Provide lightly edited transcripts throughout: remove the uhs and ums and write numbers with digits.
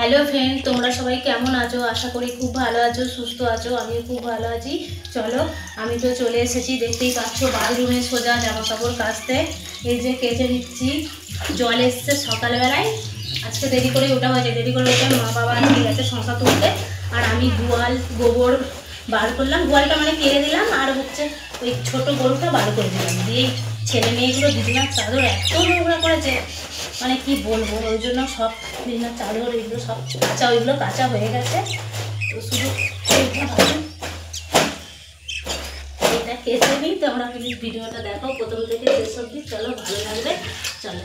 Hello friend, তোমরা সবাই কেমন আছো? আশা করি খুব ভালো আছো, সুস্থ আছো। আমিও খুব ভালো আছি। চলো, আমি তো চলে এসেছি, দেখতেই পাচ্ছ বাথরুমে সোজা জামা কাপড় কাচতে। এই যে কেচে নিচ্ছি। জল এসছে সকালবেলায়, আজকে দেরি করে ওঠা হয়েছে। দেরি করে ওঠে মা বাবা আজকে গেছে শশা তুলতে, আর আমি গোবর বার করলাম। গোয়ালটা মানে কেড়ে দিলাম, আর হচ্ছে ওই ছোট গরুটা বার করে দিলাম। দিয়ে ছেলে মেয়েগুলো বিছানার চাদর এত নোংরা করেছে, মানে কি বলবো। ওই জন্য সব বিছানার চাদর এগুলো সব কাঁচা, ওইগুলো কাঁচা হয়ে গেছে। তো শুধু এটা কেচে নিই। তোমরা প্লিজ ভিডিওটা দেখো প্রথম থেকে শেষ অবধি। চলো, ভালো লাগবে। চলো,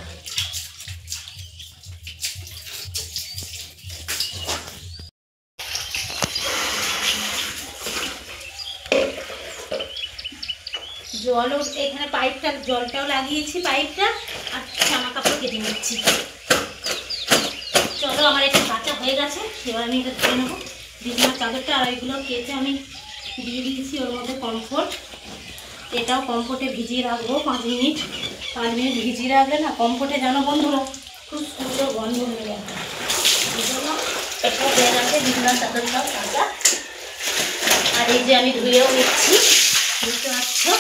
জলও এখানে পাইপটা, জলটাও লাগিয়েছি পাইপটা, আর জামা কাপড় কেটে নিচ্ছি। চলো, আমার এটা কাঁচা হয়ে গেছে, এবার আমি এটা ধুয়ে নেবো বিছানার চাদরটা। আর এইগুলো কেটে আমি দিয়ে দিয়েছি ওর মধ্যে কমফোর্ট। এটাও কমফোর্টে ভিজিয়ে রাখবো 5 মিনিট। 5 মিনিট ভিজিয়ে রাখলে না কমফোর্টে, জানো বন্ধুরা, খুব সুন্দর গন্ধ হয়ে যাবে। এই জন্য এটা হয়ে গেছে বিছানার চাদরটাও কাঁচা। আর এই যে আমি ধুয়েও নিচ্ছি, বুঝতে পারছো,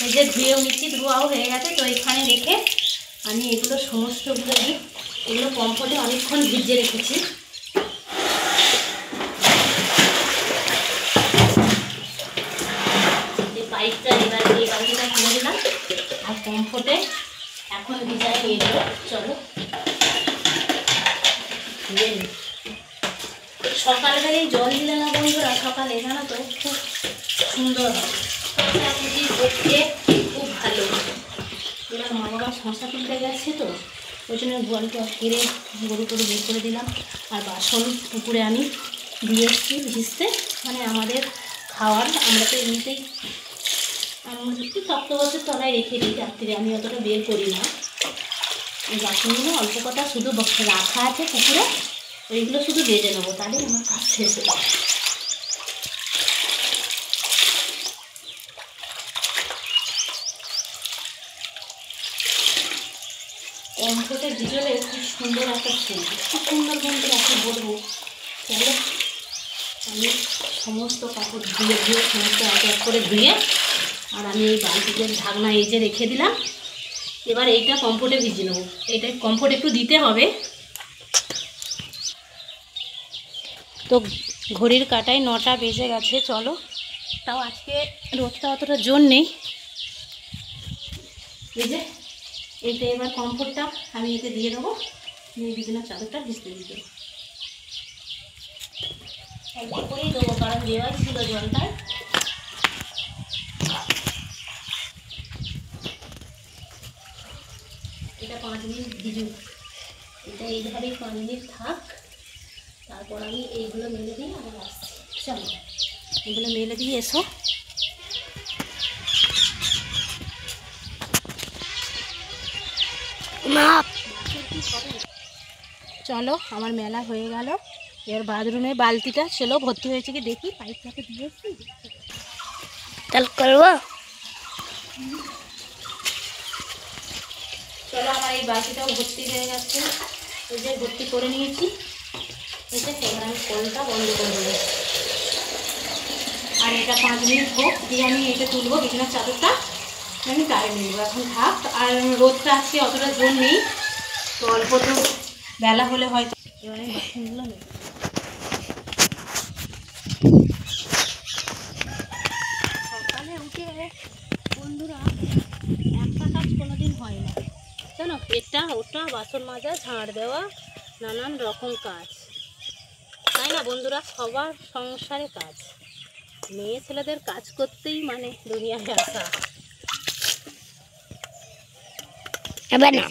এই যে ধুয়েও নিচ্ছি, ধোয়াও হয়ে গেছে। তো এখানে রেখে আমি এগুলো সমস্তগুলো দিই। এগুলো কমফোর্টে অনেকক্ষণ ভিজিয়ে রেখেছি। এই পাইপটা এবার এই বালতিটা খুলে দিলাম, আর কমফোর্টে এখন ভিজাই নিয়ে দেবো। চলো, ধুয়ে নিই। সকালবেলায় জল দিলে না বন্ধুরা, সকালে জানো তো খুব সুন্দর হয়, দেখতে খুব ভালো। এবার মা বাবা শশা তুলতে গেছে, তো ওই জন্য গোয়ালটা কেড়ে গরু টরু বের করে দিলাম। আর বাসন পুকুরে আমি দিয়ে এসেছি ভিজতে, মানে আমাদের খাওয়ার। আমরা তো এমনিতেই একটু শক্ত বছর তলায় রেখে দিই রাত্রিরে, আমি অতটা বের করি না। এই বাসনগুলো অল্প কটা শুধু রাখা আছে পুকুরে, ওইগুলো শুধু বেজে নেবো, তাহলে আমার কাজ শেষ হয়ে যাবে। কমফোর্টে ভিজলে খুব সুন্দর একটা ফুল, খুব সুন্দর গন্ধ আছে বলবো। তাহলে আমি সমস্ত কাপড় ধুয়ে সমস্ত এক করে ধুয়ে, আর আমি এই বালতিতে ঢাকনা এই যে রেখে দিলাম। এবার এইটা কমফোর্টে ভিজে নেবো। এইটা কমফোর্ট একটু দিতে হবে। তো ঘড়ির কাঁটায় 9টা বেজে গেছে। চলো, তাও আজকে রোদটা অতটা জোর নেই। এই যে এইটা এবার কমফোর্টটা আমি এতে দিয়ে দেবো, দিয়ে বিছানার চাদরটা ভিজতে দিয়ে দেবো। অল্প করেই দেবো, কারণ দেওয়াই ছিল জলটায়। এটা 5 মিনিট ভিজুক, এটা এইভাবেই 5 মিনিট থাক। তারপর আমি এইগুলো মেলে দিই, আবার আসছি। চলো, এগুলো মেলে দিয়ে এসো। চলো, আমার মেলা হয়ে গেল। এর বাথরুমে বালতিটা ছিল ভর্তি হয়েছে কি দেখি, পাইপটাকে দিয়েছি তাহলে করবো। চলো, আমার এই বালতিটাও ভর্তি হয়ে গেছে। এই যে ভর্তি করে নিয়েছি। এই যে এবার আমি কলটা বন্ধ করে দেবো। আর এটা 5 মিনিট হোক, দিয়ে আমি এটা তুলবো বিছানার চাদরটা, আমি কারেন্ট নেবো। এখন থাক। আর রোদটা আজকে অতটা জোর নেই, তো অল্প তো বেলা হলে হয়তো। এবার আমি বাসনগুলো নেব। সকালে উঠে বন্ধুরা একটা কাজ কোনোদিন হয় না, জানো, এটা ওটা বাসন মাজা, ঝাড় দেওয়া, নানান রকম কাজ, তাই না বন্ধুরা? সবার সংসারে কাজ, মেয়ে ছেলেদের কাজ করতেই মানে দুনিয়ায় আসা।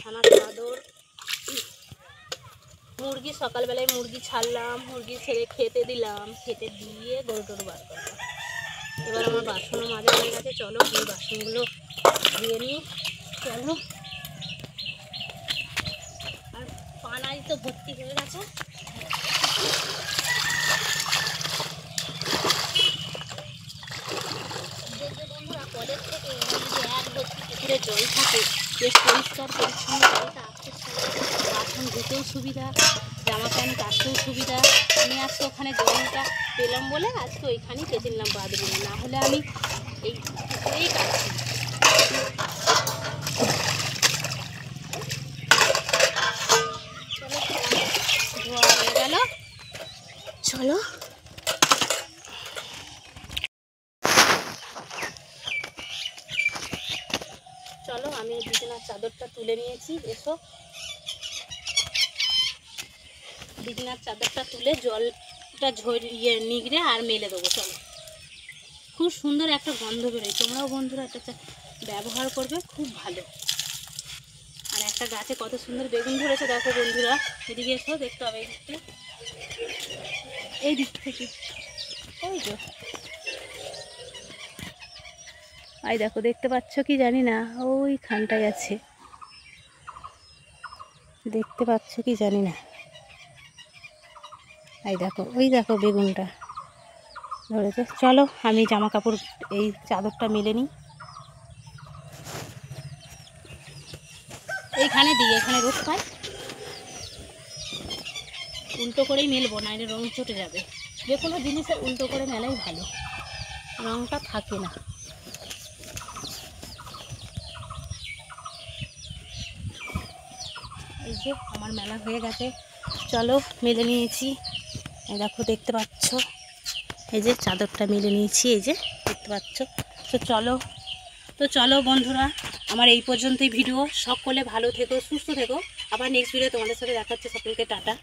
ছানার চাদর, মুরগি, সকালবেলায় মুরগি ছাড়লাম, মুরগি ছেড়ে খেতে দিলাম, খেতে দিয়ে গরু টরু বার করলাম। এবার আমার বাসনও মাজা হয়ে গেছে। চলো, এই বাসনগুলো ধুয়ে নিই। চলো, আর পানাই তো ভর্তি হয়ে গেছে। দেখবে বন্ধুরা, কলের থেকে এক ভর্তি পুকুরে জল থাকে, বেশ পরিষ্কার পরিচ্ছন্ন জলটা আসতে বাসন ধুতে কাচতেও সুবিধা, জামা প্যান্ট কাচতেও সুবিধা। আমি আজকে ওখানে জলটা পেলাম বলে আজকে ওইখানেই কেচে নিলাম বাথরুমে, না হলে আমি এই পুকুরেই কাচছি। চলো ধোয়া হয়ে গেল, চলো চলো আমি বিছানার চাদরটা তুলে নিয়েছি। এসো, বিছানার চাদরটা তুলে জলটা ঝরিয়ে নিগড়ে আর মেলে দেবো। চলো, খুব সুন্দর একটা গন্ধ বেরোয়, তোমরাও বন্ধুরা একটা ব্যবহার করবে, খুব ভালো। আর একটা গাছে কত সুন্দর বেগুন ধরেছে দেখো বন্ধুরা, এদিকে এসো, দেখতে হবে এই দিক থেকে, ওই তো আই দেখো, দেখতে পাচ্ছ কি জানি না, ওইখানটায় আছে, দেখতে পাচ্ছ কি জানি না, এই দেখো, ওই দেখো বেগুনটা ধরেছে। চলো আমি জামা কাপড় এই চাদরটা মেলে নিই, এইখানে দিই, এখানে রোদ পাই, উল্টো করেই মেলবো, নাইলে রং চটে যাবে। যে কোনো জিনিসের উল্টো করে মেলাই ভালো, রংটা থাকে না। এই যে আমার মেলা হয়ে গেছে, চলো মেলে নিয়েছি, এই দেখো দেখতে পাচ্ছ, এই যে চাদরটা মেলে নিয়েছি, এই যে দেখতে পাচ্ছ। তো চলো বন্ধুরা, আমার এই পর্যন্তই ভিডিও। সকলে ভালো থেকো, সুস্থ থেকো, আবার নেক্সট ভিডিও তোমাদের সাথে দেখা হচ্ছে। সকলকে টাটা।